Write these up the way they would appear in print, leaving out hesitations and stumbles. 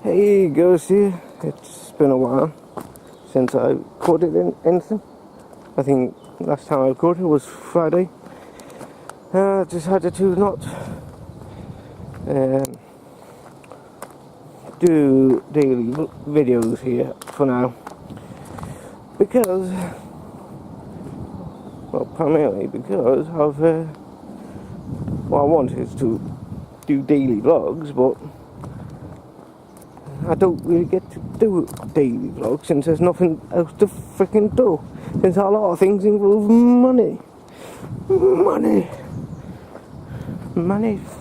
Hey, Ghost here. It's been a while since I recorded anything. I think last time I recorded was Friday. I decided to not do daily videos here for now because, well, primarily because of what I want is to do daily vlogs, but I don't really get to do daily vlogs since there's nothing else to freaking do. Since a lot of things involve money. Money,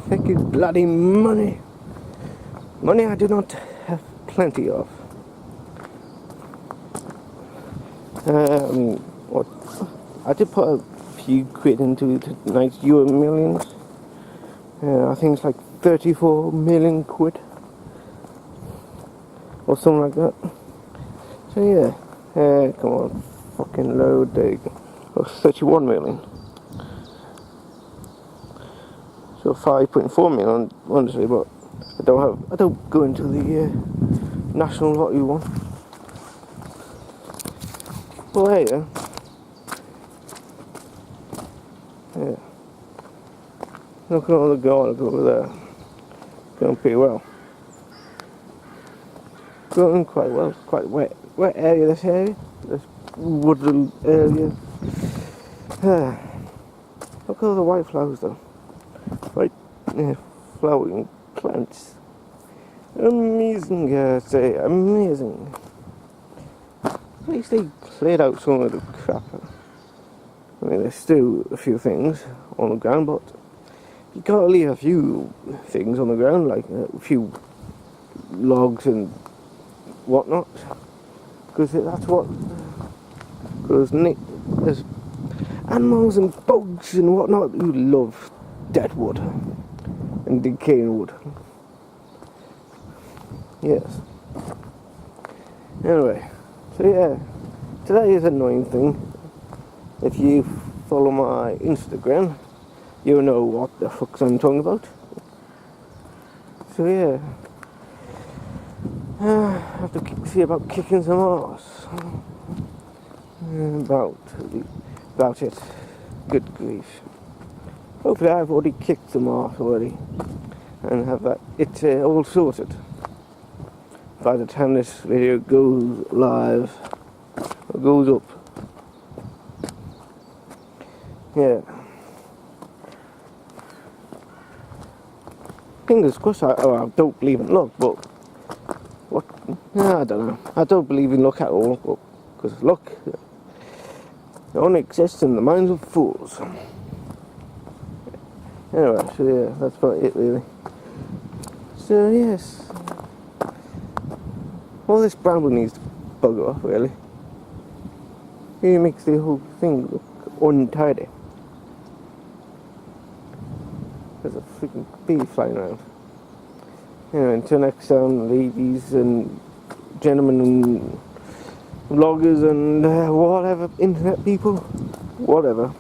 freaking bloody money. Money I do not have plenty of. What? I did put a few quid into tonight's Euro Millions. I think it's like 34 million quid. Or something like that. So yeah, come on, fucking load. There you go. Oh, 31 million. So 5.4 million, honestly, but I don't go into the national lottery one. Well, hey, yeah. Look at all the gold over there. Going pretty well. Going quite well, quite wet area, this area, this woodland area. Look at all the white flowers though, right, flowering plants. Amazing, I say, amazing. At least they cleared out some of the crap. I mean, there's still a few things on the ground, but you gotta leave a few things on the ground, like a few logs and whatnot, because that's what, because there's animals and bugs and whatnot who love dead wood and decaying wood. Yes. Anyway, so yeah, today is an annoying thing. If you follow my Instagram, you'll know what the fuck I'm talking about. So yeah, I have to see about kicking some ass. About it. Good grief. Hopefully I've already kicked some ass already and have it all sorted by the time this video goes live or goes up. Yeah. Fingers crossed. I don't believe in luck, but what? I don't know. I don't believe in luck at all, because luck only exists in the minds of fools. Anyway, so yeah, that's about it really. So yes, all this bramble needs to bugger off really. It makes the whole thing look untidy. There's a freaking bee flying around. Anyway, until next time, ladies and gentlemen and vloggers and whatever, internet people, whatever.